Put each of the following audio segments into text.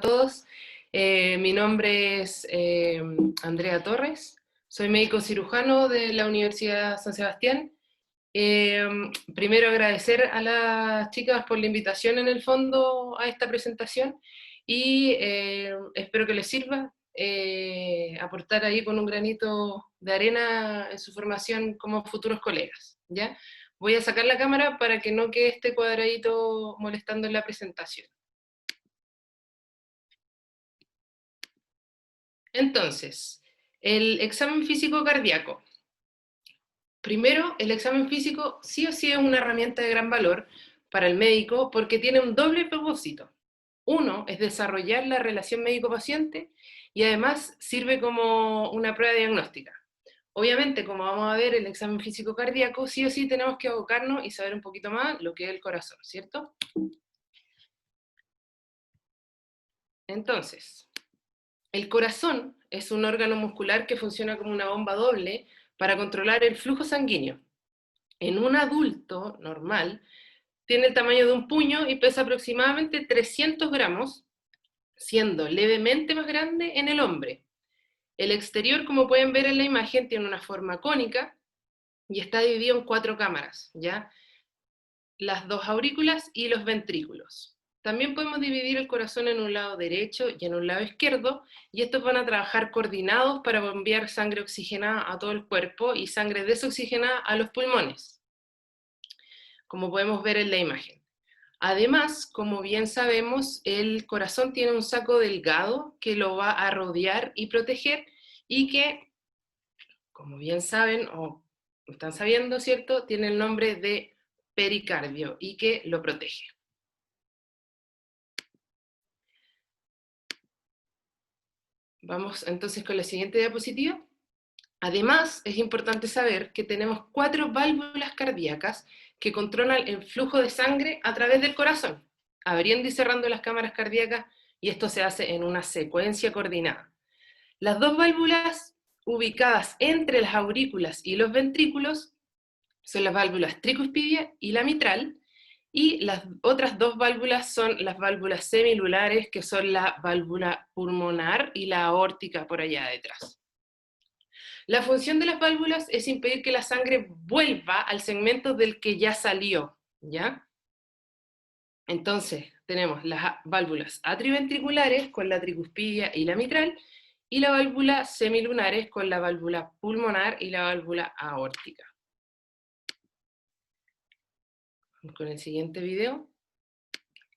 Todos. Mi nombre es Andrea Torres, soy médico cirujano de la Universidad San Sebastián. Primero agradecer a las chicas por la invitación en el fondo a esta presentación y espero que les sirva aportar ahí con un granito de arena en su formación como futuros colegas, ¿ya? Voy a sacar la cámara para que no quede este cuadradito molestando en la presentación. Entonces, el examen físico cardíaco. Primero, el examen físico sí o sí es una herramienta de gran valor para el médico porque tiene un doble propósito. Uno es desarrollar la relación médico-paciente y además sirve como una prueba diagnóstica. Obviamente, como vamos a ver, el examen físico cardíaco, sí o sí tenemos que abocarnos y saber un poquito más lo que es el corazón, ¿cierto? Entonces, el corazón es un órgano muscular que funciona como una bomba doble para controlar el flujo sanguíneo. En un adulto normal, tiene el tamaño de un puño y pesa aproximadamente 300 gramos, siendo levemente más grande en el hombre. El exterior, como pueden ver en la imagen, tiene una forma cónica y está dividido en 4 cámaras, ¿ya? Las 2 aurículas y los ventrículos. También podemos dividir el corazón en un lado derecho y en un lado izquierdo, y estos van a trabajar coordinados para bombear sangre oxigenada a todo el cuerpo y sangre desoxigenada a los pulmones, como podemos ver en la imagen. Además, como bien sabemos, el corazón tiene un saco delgado que lo va a rodear y proteger y que, como bien saben o están sabiendo, ¿cierto?, tiene el nombre de pericardio y que lo protege. Vamos entonces con la siguiente diapositiva. Además, es importante saber que tenemos 4 válvulas cardíacas que controlan el flujo de sangre a través del corazón, abriendo y cerrando las cámaras cardíacas, y esto se hace en una secuencia coordinada. Las 2 válvulas ubicadas entre las aurículas y los ventrículos son las válvulas tricuspidia y la mitral, y las otras 2 válvulas son las válvulas semilulares, que son la válvula pulmonar y la aórtica por allá detrás. La función de las válvulas es impedir que la sangre vuelva al segmento del que ya salió, ¿ya? Entonces, tenemos las válvulas atrioventriculares con la tricuspidia y la mitral, y la válvula semilunares con la válvula pulmonar y la válvula aórtica. Vamos con el siguiente video.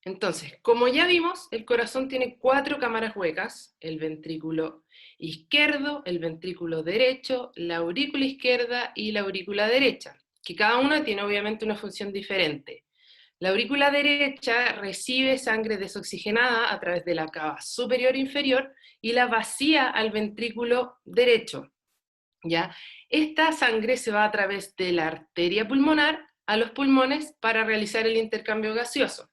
Entonces, como ya vimos, el corazón tiene 4 cámaras huecas: el ventrículo izquierdo, el ventrículo derecho, la aurícula izquierda y la aurícula derecha, que cada una tiene obviamente una función diferente. La aurícula derecha recibe sangre desoxigenada a través de la cava superior e inferior y la vacía al ventrículo derecho, ¿ya? Esta sangre se va a través de la arteria pulmonar a los pulmones para realizar el intercambio gaseoso.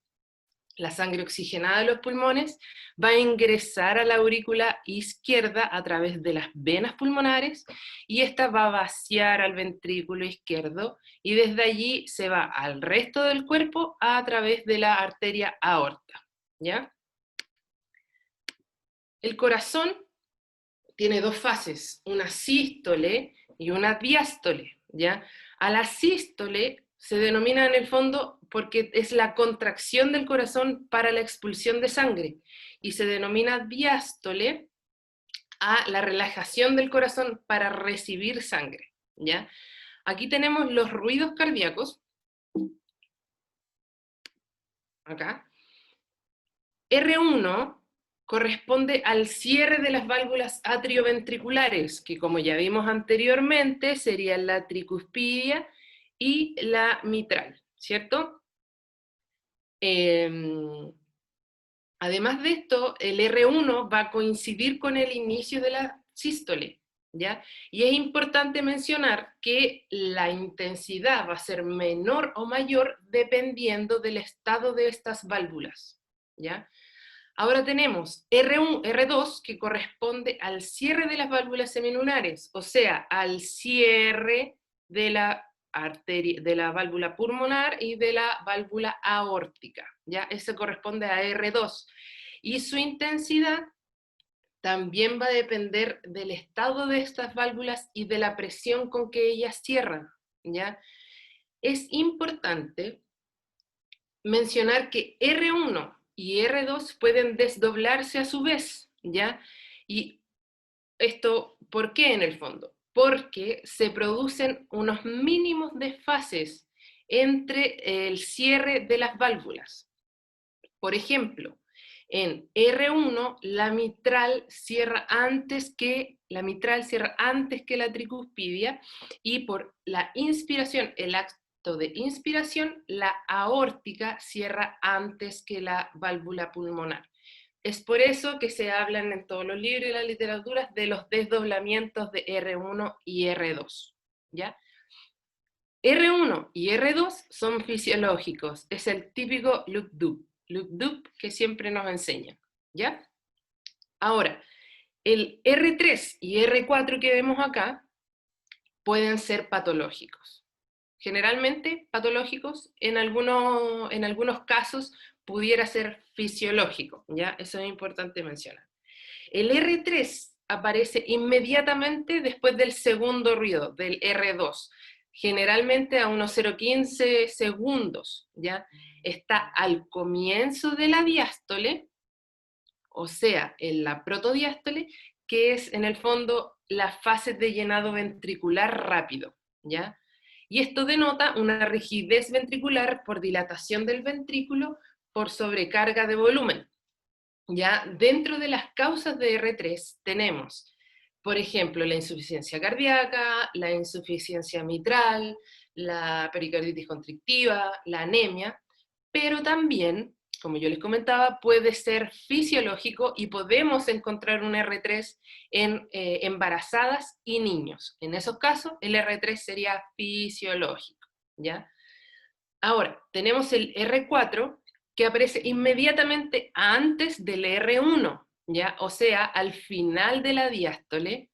La sangre oxigenada de los pulmones va a ingresar a la aurícula izquierda a través de las venas pulmonares, y esta va a vaciar al ventrículo izquierdo, y desde allí se va al resto del cuerpo a través de la arteria aorta, ¿ya? El corazón tiene 2 fases, una sístole y una diástole, ¿ya? A la sístole se denomina en el fondo porque es la contracción del corazón para la expulsión de sangre, y se denomina diástole a la relajación del corazón para recibir sangre, ¿ya? Aquí tenemos los ruidos cardíacos, acá. R1 corresponde al cierre de las válvulas atrioventriculares, que como ya vimos anteriormente, serían la tricuspidia y la mitral, ¿cierto? Además de esto, el R1 va a coincidir con el inicio de la sístole, ¿ya? Y es importante mencionar que la intensidad va a ser menor o mayor dependiendo del estado de estas válvulas, ¿ya? Ahora tenemos R1, R2, que corresponde al cierre de las válvulas semilunares, o sea, al cierre de la arteria, de la válvula pulmonar y de la válvula aórtica, ¿ya? Eso corresponde a R2. y su intensidad también va a depender del estado de estas válvulas y de la presión con que ellas cierran, ¿ya? Es importante mencionar que R1 y R2 pueden desdoblarse a su vez, ¿ya? Y esto, ¿por qué en el fondo? Porque se producen unos mínimos desfases entre el cierre de las válvulas. Por ejemplo, en R1 la mitral cierra antes que la tricuspidia, y por la inspiración, el acto de inspiración, la aórtica cierra antes que la válvula pulmonar. Es por eso que se hablan en todos los libros y las literaturas de los desdoblamientos de R1 y R2, ¿ya? R1 y R2 son fisiológicos, es el típico loop-dub que siempre nos enseñan, ¿ya? Ahora, el R3 y R4 que vemos acá pueden ser patológicos. Generalmente patológicos, en algunos casos pudiera ser fisiológico, ¿ya? Eso es importante mencionar. El R3 aparece inmediatamente después del segundo ruido, del R2, generalmente a unos 0,15 segundos, ¿ya? Está al comienzo de la diástole, o sea, en la protodiástole, que es en el fondo la fase de llenado ventricular rápido, ¿ya? Y esto denota una rigidez ventricular por dilatación del ventrículo por sobrecarga de volumen. Ya dentro de las causas de R3 tenemos, por ejemplo, la insuficiencia cardíaca, la insuficiencia mitral, la pericarditis constrictiva, la anemia, pero también, como yo les comentaba, puede ser fisiológico y podemos encontrar un R3 en embarazadas y niños. En esos casos, el R3 sería fisiológico, ¿ya? Ahora, tenemos el R4, que aparece inmediatamente antes del R1, ¿ya? O sea, al final de la diástole,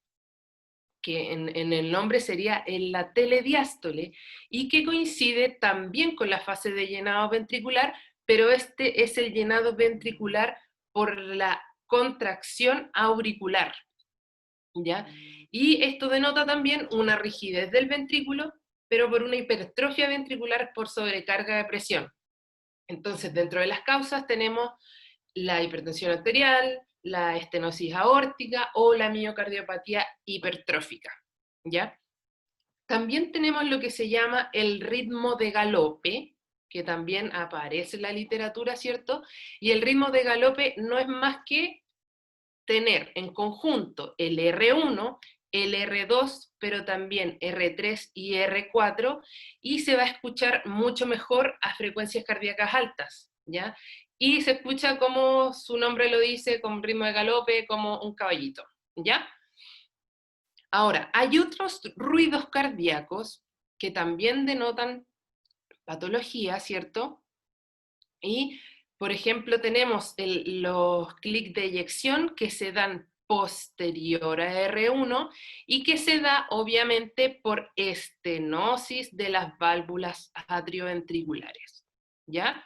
que en el nombre sería en la telediástole, y que coincide también con la fase de llenado ventricular, pero este es el llenado ventricular por la contracción auricular, ¿ya? Y esto denota también una rigidez del ventrículo, pero por una hipertrofia ventricular por sobrecarga de presión. Entonces, dentro de las causas tenemos la hipertensión arterial, la estenosis aórtica o la miocardiopatía hipertrófica, ¿ya? También tenemos lo que se llama el ritmo de galope, que también aparece en la literatura, ¿cierto? Y el ritmo de galope no es más que tener en conjunto el R1, el R2, pero también R3 y R4, y se va a escuchar mucho mejor a frecuencias cardíacas altas, ¿ya? Y se escucha como su nombre lo dice, con ritmo de galope, como un caballito, ¿ya? Ahora, hay otros ruidos cardíacos que también denotan patología, ¿cierto? Y, por ejemplo, tenemos los clics de eyección que se dan posterior a R1 y que se da obviamente por estenosis de las válvulas atrioventriculares, ¿ya?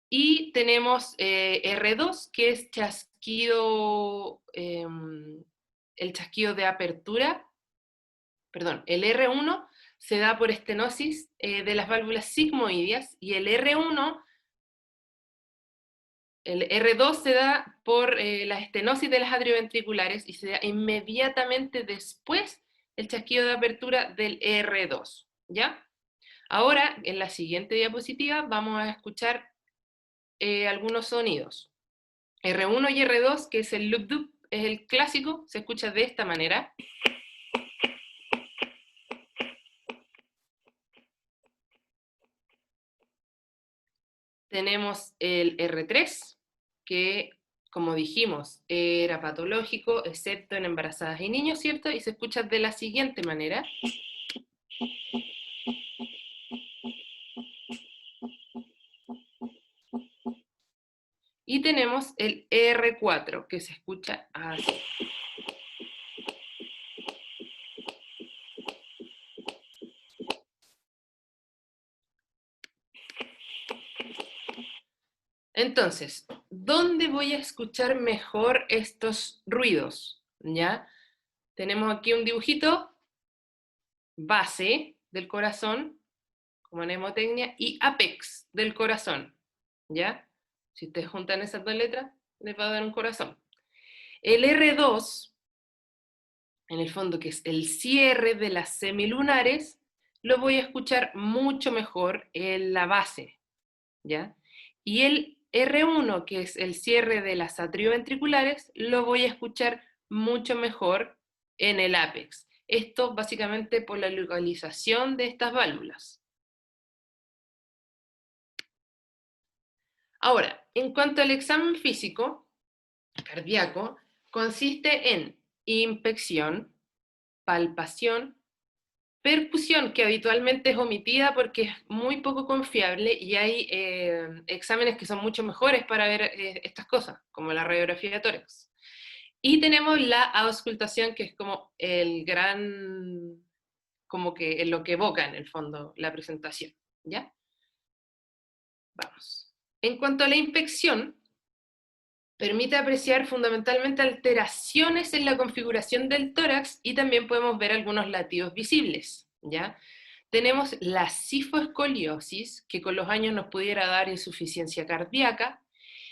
Y tenemos R2, que es chasquido, el chasquido de apertura, perdón, el R1 se da por estenosis de las válvulas sigmoideas, y el R1, el R2 se da por la estenosis de las atrioventriculares y se da inmediatamente después el chasquido de apertura del R2, ¿ya? Ahora, en la siguiente diapositiva, vamos a escuchar algunos sonidos. R1 y R2, que es el loop-dub, es el clásico, se escucha de esta manera. Tenemos el R3, que, como dijimos, era patológico, excepto en embarazadas y niños, ¿cierto? Y se escucha de la siguiente manera. Y tenemos el R4, que se escucha así. Entonces, ¿dónde voy a escuchar mejor estos ruidos? ¿Ya? Tenemos aquí un dibujito, base del corazón, como mnemotecnia, y apex del corazón, ¿ya? Si ustedes juntan esas dos letras, les va a dar un corazón. El R2, en el fondo, que es el cierre de las semilunares, lo voy a escuchar mucho mejor en la base, ¿ya? Y el R1, que es el cierre de las atrioventriculares, lo voy a escuchar mucho mejor en el ápex. Esto básicamente por la localización de estas válvulas. Ahora, en cuanto al examen físico cardíaco, consiste en inspección, palpación, percusión, que habitualmente es omitida porque es muy poco confiable y hay exámenes que son mucho mejores para ver estas cosas, como la radiografía de tórax. Y tenemos la auscultación, que es como el gran, como que en lo que evoca en el fondo la presentación, ¿ya? Vamos. En cuanto a la inspección, permite apreciar fundamentalmente alteraciones en la configuración del tórax y también podemos ver algunos latidos visibles, ¿ya? Tenemos la cifoescoliosis, que con los años nos pudiera dar insuficiencia cardíaca,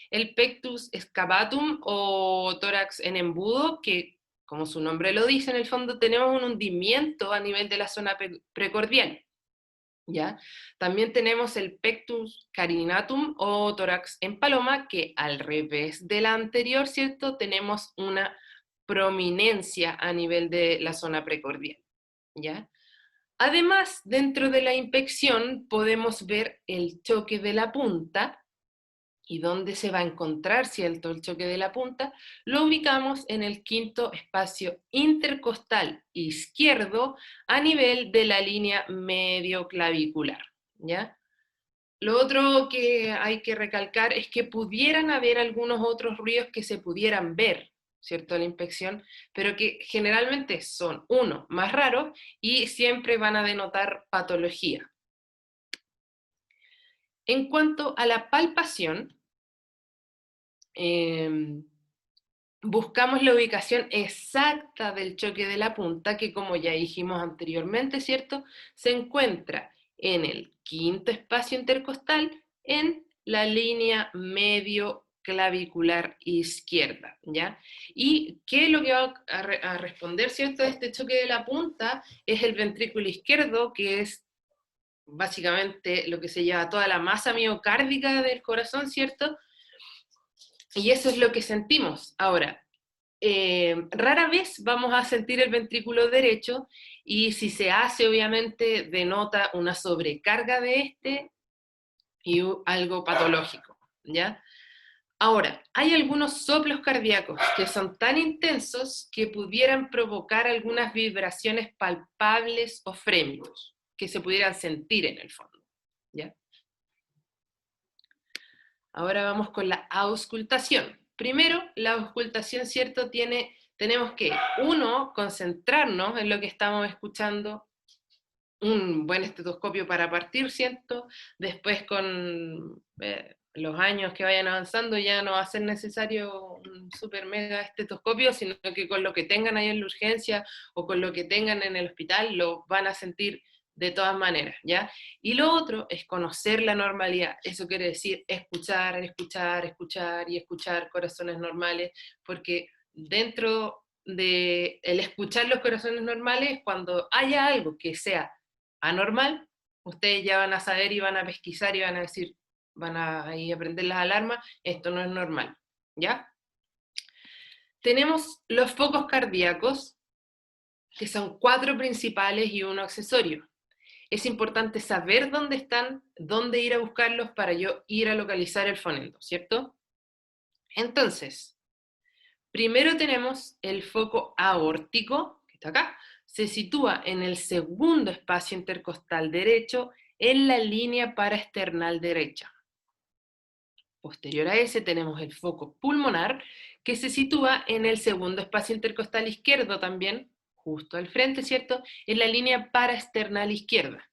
el pectus excavatum o tórax en embudo, que como su nombre lo dice, en el fondo tenemos un hundimiento a nivel de la zona precordial, ¿ya? También tenemos el pectus carinatum o tórax en paloma, que al revés de la anterior, ¿cierto? Tenemos una prominencia a nivel de la zona precordial, ¿ya? Además, dentro de la inspección podemos ver el choque de la punta. ¿Y dónde se va a encontrar, cierto, el choque de la punta? Lo ubicamos en el quinto espacio intercostal izquierdo a nivel de la línea medioclavicular, ¿ya? Lo otro que hay que recalcar es que pudieran haber algunos otros ruidos que se pudieran ver, ¿cierto?, la inspección, pero que generalmente son, uno, más raros y siempre van a denotar patología. En cuanto a la palpación, buscamos la ubicación exacta del choque de la punta, que como ya dijimos anteriormente, ¿cierto?, se encuentra en el quinto espacio intercostal, en la línea medio clavicular izquierda, ¿ya? ¿Y qué es lo que va a responder, cierto, a este choque de la punta? Es el ventrículo izquierdo, que es básicamente lo que se llama toda la masa miocárdica del corazón, ¿cierto? Y eso es lo que sentimos. Ahora, rara vez vamos a sentir el ventrículo derecho y si se hace, obviamente, denota una sobrecarga de este y algo patológico, ¿ya? Ahora, hay algunos soplos cardíacos que son tan intensos que pudieran provocar algunas vibraciones palpables o frémitos, que se pudieran sentir en el fondo, ¿ya? Ahora vamos con la auscultación. Primero, la auscultación, ¿cierto? Tenemos que, uno, concentrarnos en lo que estamos escuchando, un buen estetoscopio para partir, ¿cierto? Después con los años que vayan avanzando ya no va a ser necesario un super mega estetoscopio, sino que con lo que tengan ahí en la urgencia o con lo que tengan en el hospital lo van a sentir de todas maneras, ¿ya? Y lo otro es conocer la normalidad. Eso quiere decir escuchar, escuchar, escuchar y escuchar corazones normales, porque dentro de el escuchar los corazones normales, cuando haya algo que sea anormal, ustedes ya van a saber y van a pesquisar y van a decir, van a ahí aprender las alarmas, esto no es normal, ¿ya? Tenemos los focos cardíacos, que son 4 principales y uno accesorio. Es importante saber dónde están, dónde ir a buscarlos para yo ir a localizar el fonendo, ¿cierto? Entonces, primero tenemos el foco aórtico, que está acá, se sitúa en el segundo espacio intercostal derecho, en la línea paraesternal derecha. Posterior a ese tenemos el foco pulmonar, que se sitúa en el segundo espacio intercostal izquierdo también, justo al frente, ¿cierto?, en la línea paraesternal izquierda.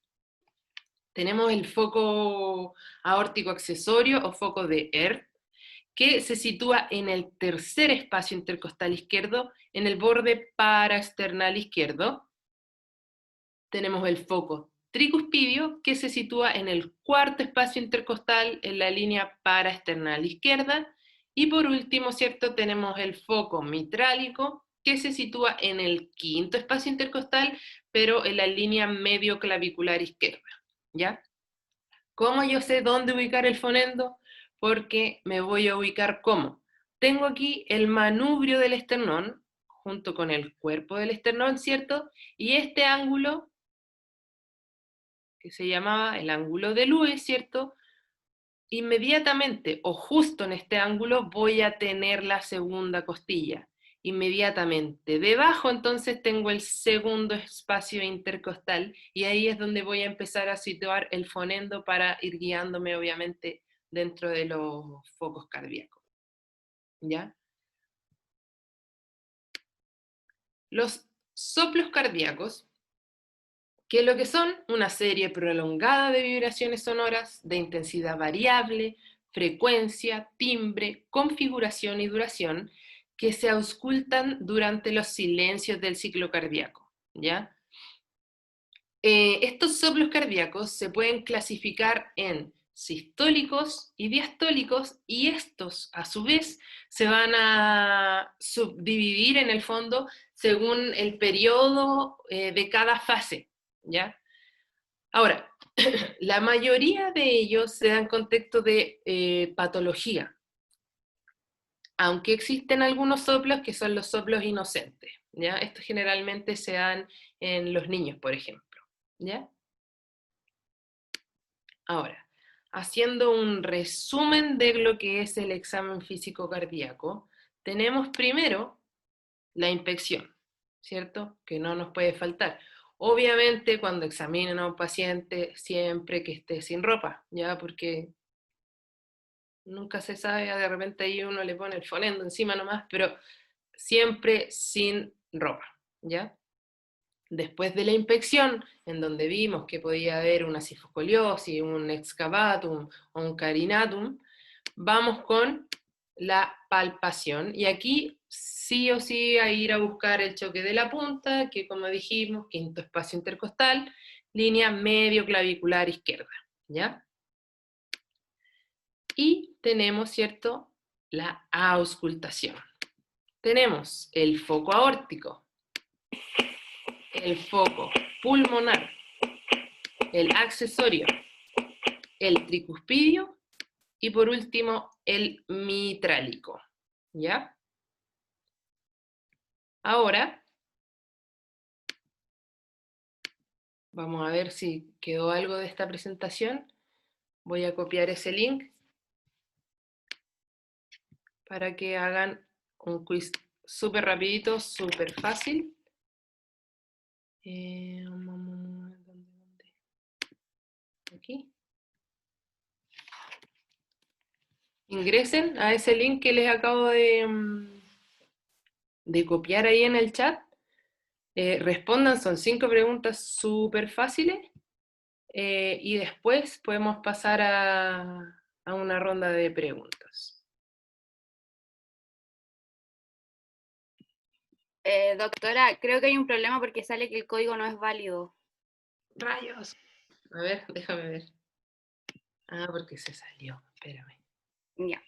Tenemos el foco aórtico accesorio o foco de Ehrth, que se sitúa en el tercer espacio intercostal izquierdo, en el borde paraesternal izquierdo. Tenemos el foco tricuspidio, que se sitúa en el cuarto espacio intercostal, en la línea paraesternal izquierda. Y por último, ¿cierto? Tenemos el foco mitrálico, que se sitúa en el quinto espacio intercostal, pero en la línea medio clavicular izquierda, ¿ya? ¿Cómo yo sé dónde ubicar el fonendo? Porque me voy a ubicar ¿cómo? Tengo aquí el manubrio del esternón, junto con el cuerpo del esternón, ¿cierto? Y este ángulo, que se llamaba el ángulo de Lewis, ¿cierto? Inmediatamente o justo en este ángulo voy a tener la segunda costilla. Inmediatamente debajo entonces tengo el segundo espacio intercostal y ahí es donde voy a empezar a situar el fonendo para ir guiándome obviamente dentro de los focos cardíacos. ¿Ya? Los soplos cardíacos, que lo que son una serie prolongada de vibraciones sonoras de intensidad variable, frecuencia, timbre, configuración y duración, que se auscultan durante los silencios del ciclo cardíaco, ¿ya? Estos soplos cardíacos se pueden clasificar en sistólicos y diastólicos, y estos, a su vez, se van a subdividir en el fondo según el periodo de cada fase, ¿ya? Ahora, la mayoría de ellos se dan en contexto de patología, aunque existen algunos soplos que son los soplos inocentes, ¿ya? Estos generalmente se dan en los niños, por ejemplo, ¿ya? Ahora, haciendo un resumen de lo que es el examen físico cardíaco, tenemos primero la inspección, ¿cierto? Que no nos puede faltar. Obviamente, cuando examinen a un paciente, siempre que esté sin ropa, ¿ya? Porque nunca se sabe, de repente ahí uno le pone el fonendo encima nomás, pero siempre sin ropa, ¿ya? Después de la inspección, en donde vimos que podía haber una cifoscoliosis, un excavatum o un carinatum, vamos con la palpación. Y aquí sí o sí a ir a buscar el choque de la punta, que como dijimos, quinto espacio intercostal, línea medio clavicular izquierda, ¿ya? Y tenemos, ¿cierto?, la auscultación. Tenemos el foco aórtico, el foco pulmonar, el accesorio, el tricuspidio y por último el mitrálico, ¿ya? Ahora vamos a ver si quedó algo de esta presentación. Voy a copiar ese link para que hagan un quiz súper rapidito, súper fácil. ¿Dónde? Aquí. Ingresen a ese link que les acabo de copiar ahí en el chat. Respondan, son 5 preguntas súper fáciles. Y después podemos pasar a una ronda de preguntas. Doctora, creo que hay un problema porque sale que el código no es válido. ¡Rayos! A ver, déjame ver. Ah, porque se salió. Espérame. Ya.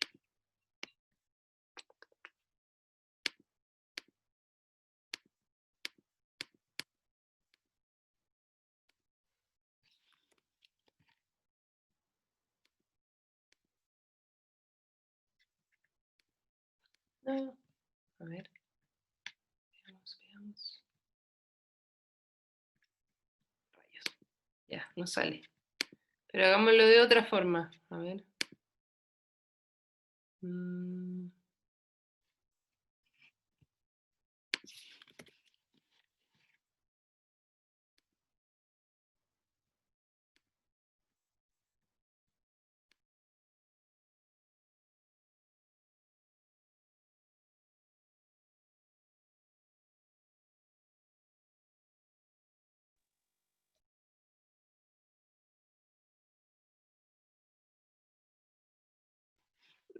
No. A ver. Veamos. Rayos. Ya, no sale. Pero hagámoslo de otra forma. A ver.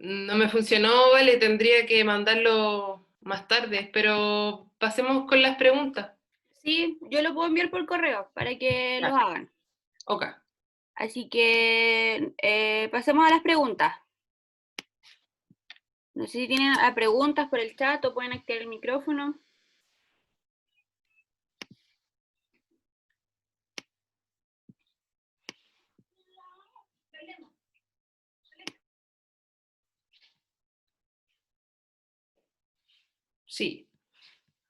No me funcionó, vale, tendría que mandarlo más tarde, pero pasemos con las preguntas. Sí, yo lo puedo enviar por correo para que los Ya, hagan. ok. Así que pasemos a las preguntas. No sé si tienen preguntas por el chat o pueden activar el micrófono. Sí.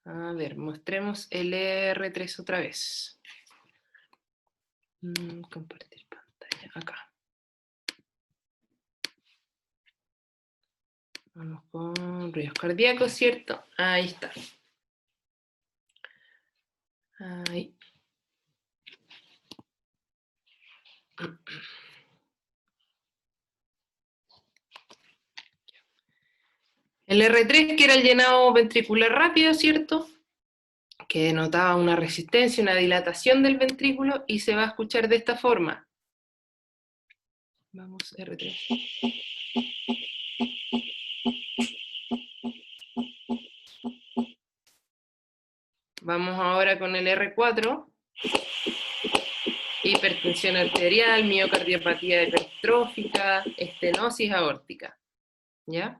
A ver, mostremos el R3 otra vez. Compartir pantalla, acá. Vamos con ruidos cardíacos, ¿cierto? Ahí está. Ahí. El R3, que era el llenado ventricular rápido, ¿cierto? Que denotaba una resistencia, una dilatación del ventrículo, y se va a escuchar de esta forma. Vamos, R3. Vamos ahora con el R4. Hipertensión arterial, miocardiopatía hipertrófica, estenosis aórtica. ¿Ya?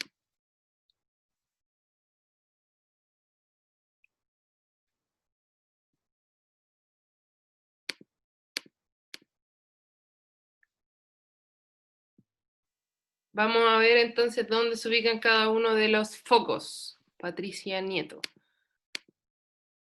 Vamos a ver entonces dónde se ubican cada uno de los focos. Patricia Nieto.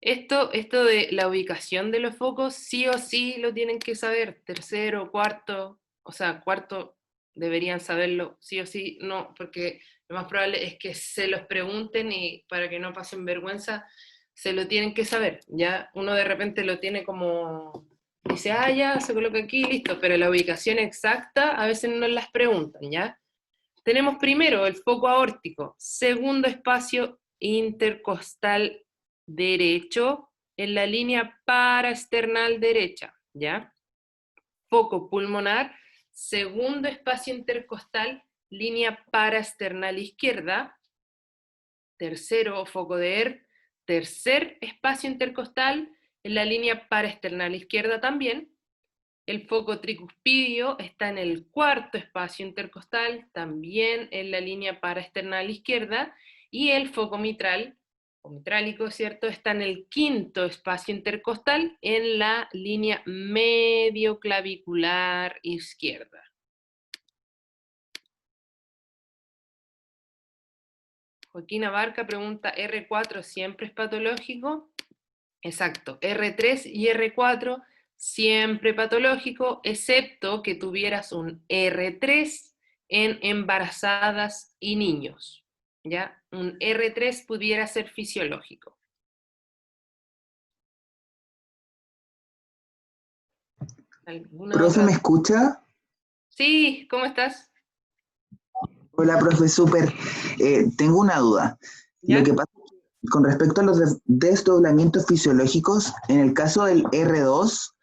Esto de la ubicación de los focos, sí o sí lo tienen que saber. Tercero, cuarto, o sea, cuarto deberían saberlo, sí o sí, no, porque lo más probable es que se los pregunten y para que no pasen vergüenza, se lo tienen que saber. Ya uno de repente lo tiene como, dice, ah, ya, se coloca aquí, listo, pero la ubicación exacta a veces no las preguntan, ¿ya? Tenemos primero el foco aórtico, segundo espacio intercostal derecho en la línea paraesternal derecha, ¿ya? Foco pulmonar, segundo espacio intercostal, línea paraesternal izquierda, tercero foco de ER, tercer espacio intercostal en la línea paraesternal izquierda también. El foco tricuspidio está en el cuarto espacio intercostal, también en la línea paraesternal izquierda, y el foco mitral, o mitrálico, ¿cierto?, está en el quinto espacio intercostal, en la línea medioclavicular izquierda. Joaquín Abarca pregunta, ¿R4 siempre es patológico? Exacto, R3 y R4 siempre patológico, excepto que tuvieras un R3 en embarazadas y niños, ¿ya? Un R3 pudiera ser fisiológico. ¿Alguna Profe, otra? ¿me escucha? Sí, ¿cómo estás? Hola, profe, súper. Tengo una duda. Lo ¿Ya? que pasa con respecto a los desdoblamientos fisiológicos, en el caso del R2,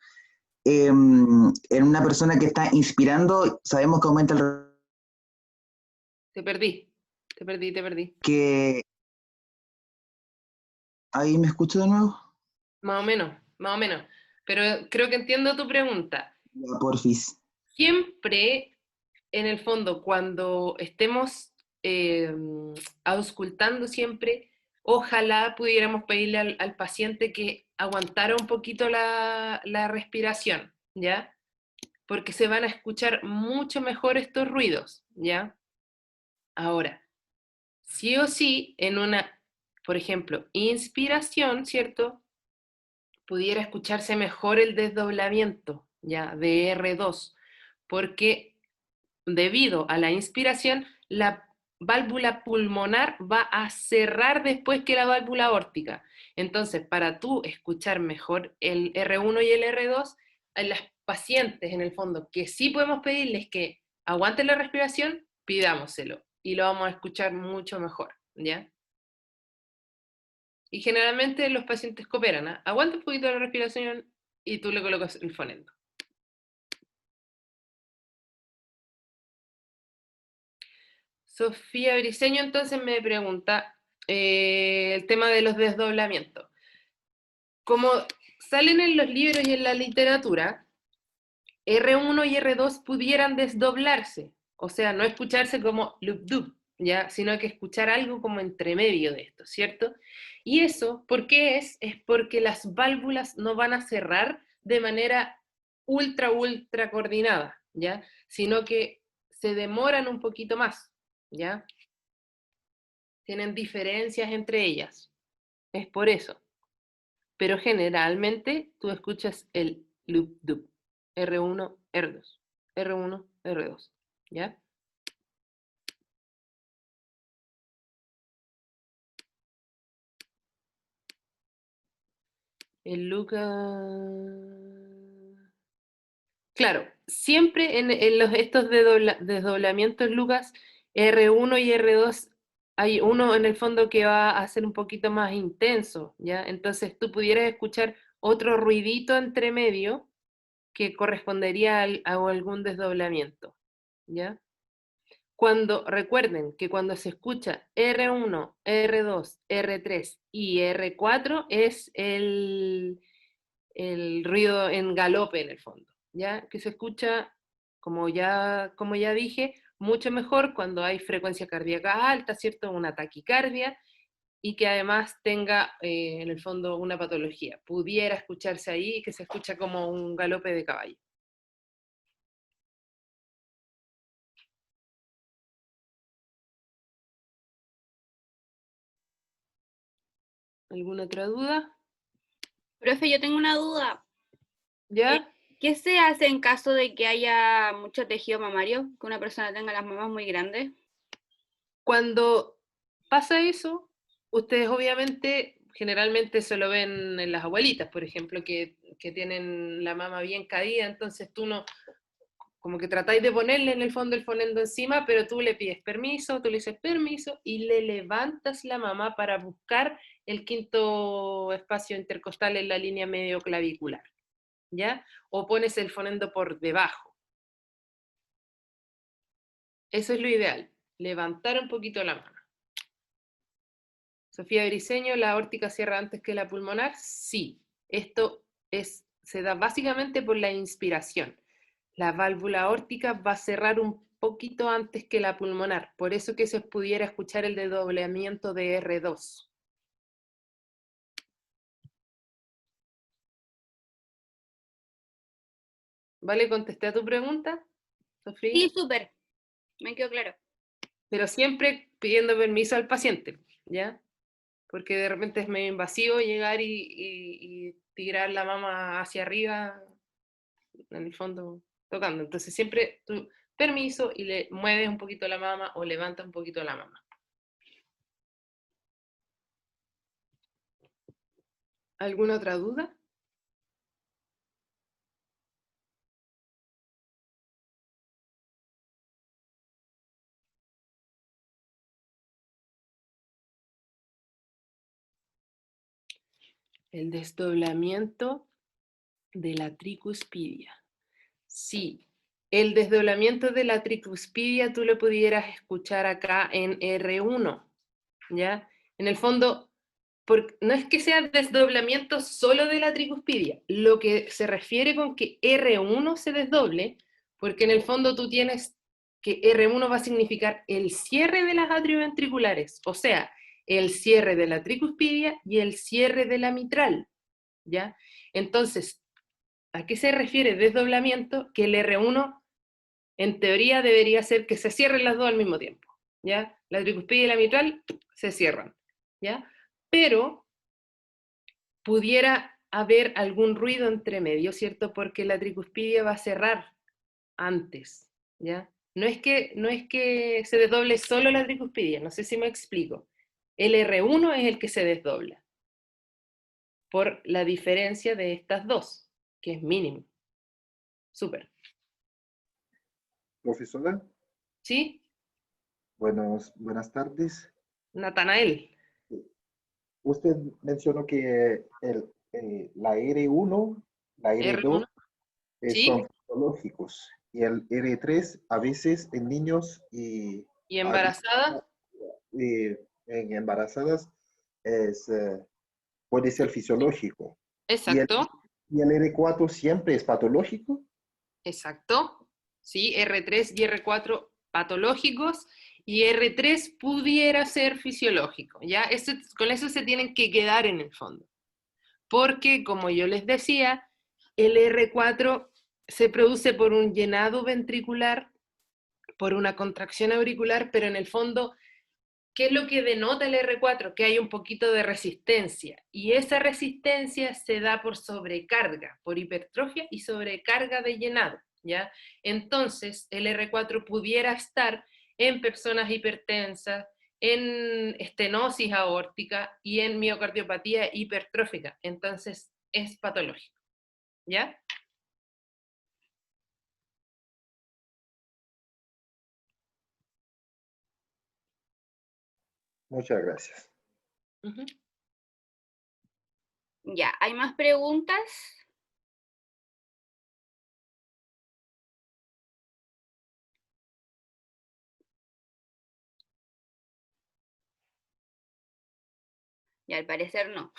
en una persona que está inspirando, sabemos que aumenta el... Te perdí, te perdí, te perdí. que ¿Ahí me escucho de nuevo? Más o menos, más o menos. Pero creo que entiendo tu pregunta. Ya, porfis. Siempre, en el fondo, cuando estemos auscultando siempre, ojalá pudiéramos pedirle al paciente que aguantara un poquito la respiración, ¿ya? Porque se van a escuchar mucho mejor estos ruidos, ¿ya? Ahora, sí o sí, en una, por ejemplo, inspiración, ¿cierto? Pudiera escucharse mejor el desdoblamiento, ¿ya? De R2, porque debido a la inspiración, la válvula pulmonar va a cerrar después que la válvula aórtica. Entonces, para tú escuchar mejor el R1 y el R2, a las pacientes, en el fondo, que sí podemos pedirles que aguanten la respiración, pidámoselo y lo vamos a escuchar mucho mejor, ¿ya? Y generalmente los pacientes cooperan, ¿ah? Aguanta un poquito la respiración y tú le colocas el fonendo. Sofía Briceño entonces me pregunta el tema de los desdoblamientos. Como salen en los libros y en la literatura, R1 y R2 pudieran desdoblarse, o sea, no escucharse como lub-dub, ¿ya? Sino que escuchar algo como entre medio de esto, ¿cierto? Y eso, ¿por qué es? Es porque las válvulas no van a cerrar de manera ultra coordinada, ¿ya? Sino que se demoran un poquito más, ¿ya? Tienen diferencias entre ellas, es por eso. Pero generalmente tú escuchas el loop-dub, R1, R2, R1, R2, ¿ya? El Lucas... Claro, siempre en estos desdoblamientos, Lucas, R1 y R2, hay uno en el fondo que va a ser un poquito más intenso, ¿ya? Entonces tú pudieras escuchar otro ruidito entre medio que correspondería a algún desdoblamiento, ¿ya? Recuerden que cuando se escucha R1, R2, R3 y R4 es el ruido en galope en el fondo, ¿ya? Que se escucha, como ya dije, mucho mejor cuando hay frecuencia cardíaca alta, ¿cierto? Una taquicardia, y que además tenga en el fondo una patología. Pudiera escucharse ahí que se escucha como un galope de caballo. ¿Alguna otra duda? Profe, yo tengo una duda. ¿Ya? ¿Qué se hace en caso de que haya mucho tejido mamario, que una persona tenga las mamas muy grandes? Cuando pasa eso, ustedes obviamente generalmente se lo ven en las abuelitas, por ejemplo, que tienen la mama bien caída, entonces tú no, como que tratáis de ponerle en el fondo el fonendo encima, pero tú le pides permiso, tú le dices permiso y le levantas la mama para buscar el quinto espacio intercostal en la línea medio clavicular, ¿ya? O pones el fonendo por debajo. Eso es lo ideal, levantar un poquito la mama. Sofía Briceño, ¿la aórtica cierra antes que la pulmonar? Sí. Esto se da básicamente por la inspiración. La válvula aórtica va a cerrar un poquito antes que la pulmonar, por eso que se pudiera escuchar el desdoblamiento de R2. ¿Vale? ¿Contesté a tu pregunta, Sofía? Sí, súper. Me quedó claro. Pero siempre pidiendo permiso al paciente, ¿ya? Porque de repente es medio invasivo llegar y tirar la mama hacia arriba, en el fondo, tocando. Entonces siempre tú, permiso, y le mueves un poquito la mama o levantas un poquito la mama. ¿Alguna otra duda? El desdoblamiento de la tricuspidia. Sí, el desdoblamiento de la tricuspidia tú lo pudieras escuchar acá en R1, ¿ya? En el fondo, no es que sea desdoblamiento solo de la tricuspidia, lo que se refiere con que R1 se desdoble, porque en el fondo tú tienes que R1 va a significar el cierre de las atrioventriculares, o sea, el cierre de la tricuspidia y el cierre de la mitral, ¿ya? Entonces, ¿a qué se refiere desdoblamiento? Que el R1 en teoría debería ser que se cierren las dos al mismo tiempo, ¿ya? La tricuspidia y la mitral se cierran, ¿ya? Pero pudiera haber algún ruido entre medio, ¿cierto? Porque la tricuspidia va a cerrar antes, ¿ya? No es que se desdoble solo la tricuspidia, no sé si me explico. El R1 es el que se desdobla por la diferencia de estas dos, que es mínimo. Súper. Profesora, ¿Sí? buenas tardes. Natanael. Usted mencionó que la R1, la R2 R1. ¿Sí? son fisiológicos y el R3 a veces en niños y ¿Y embarazada? Y en embarazadas puede ser fisiológico. Exacto, ¿Y el R4 siempre es patológico? exacto. Sí, R3 y R4 patológicos y R3 pudiera ser fisiológico, ¿ya? Con eso se tienen que quedar en el fondo. Porque, como yo les decía, el R4 se produce por un llenado ventricular, por una contracción auricular, pero en el fondo, ¿qué es lo que denota el R4? Que hay un poquito de resistencia, y esa resistencia se da por sobrecarga, por hipertrofia y sobrecarga de llenado, ¿ya? Entonces, el R4 pudiera estar en personas hipertensas, en estenosis aórtica y en miocardiopatía hipertrófica, entonces es patológico, ¿ya? Muchas gracias. Uh-huh. Ya, ¿hay más preguntas? Y al parecer no.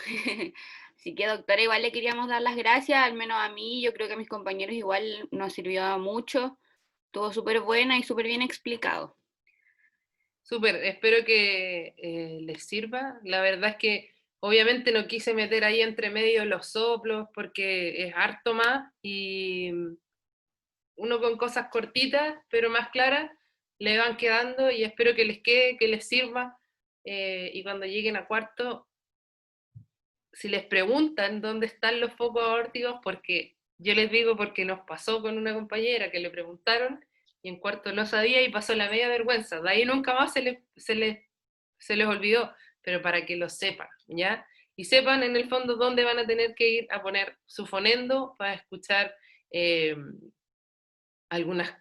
Así que, doctora, igual le queríamos dar las gracias, al menos a mí, yo creo que a mis compañeros igual nos sirvió mucho. Estuvo súper buena y súper bien explicado. Súper, espero que les sirva. La verdad es que obviamente no quise meter ahí entre medio los soplos porque es harto más y uno con cosas cortitas pero más claras le van quedando y espero que les quede, que les sirva y cuando lleguen a cuarto, si les preguntan dónde están los focos aórticos, porque yo les digo porque nos pasó con una compañera que le preguntaron y en cuarto no sabía y pasó la media vergüenza. De ahí nunca más se les olvidó, pero para que lo sepan, ¿ya? Y sepan en el fondo dónde van a tener que ir a poner su fonendo para escuchar algunas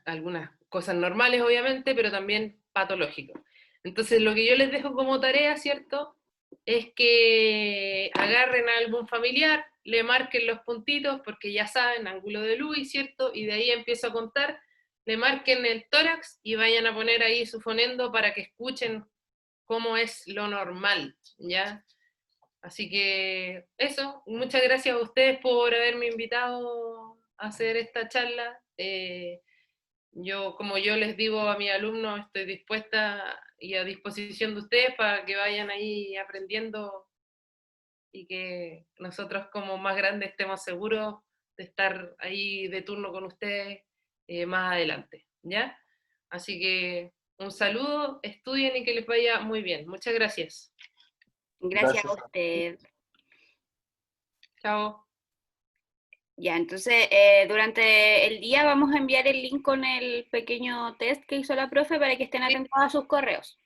cosas normales, obviamente, pero también patológicos. Entonces, lo que yo les dejo como tarea, ¿cierto? Es que agarren a algún familiar, le marquen los puntitos, porque ya saben, ángulo de Lewis, ¿cierto? Y de ahí empiezo a contar, le marquen el tórax y vayan a poner ahí su fonendo para que escuchen cómo es lo normal, ¿ya? Así que eso, muchas gracias a ustedes por haberme invitado a hacer esta charla. Yo, como yo les digo a mis alumnos, estoy dispuesta y a disposición de ustedes para que vayan ahí aprendiendo y que nosotros como más grandes estemos seguros de estar ahí de turno con ustedes más adelante, ¿ya? Así que un saludo, estudien y que les vaya muy bien. Muchas gracias. Gracias a Gracias. usted. Chao. Ya, entonces durante el día vamos a enviar el link con el pequeño test que hizo la profe para que estén Sí, atentos a sus correos.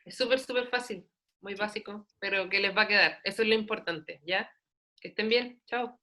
es súper, súper fácil, muy básico, pero que les va a quedar. Eso es lo importante, ¿ya? Que estén bien. Chao.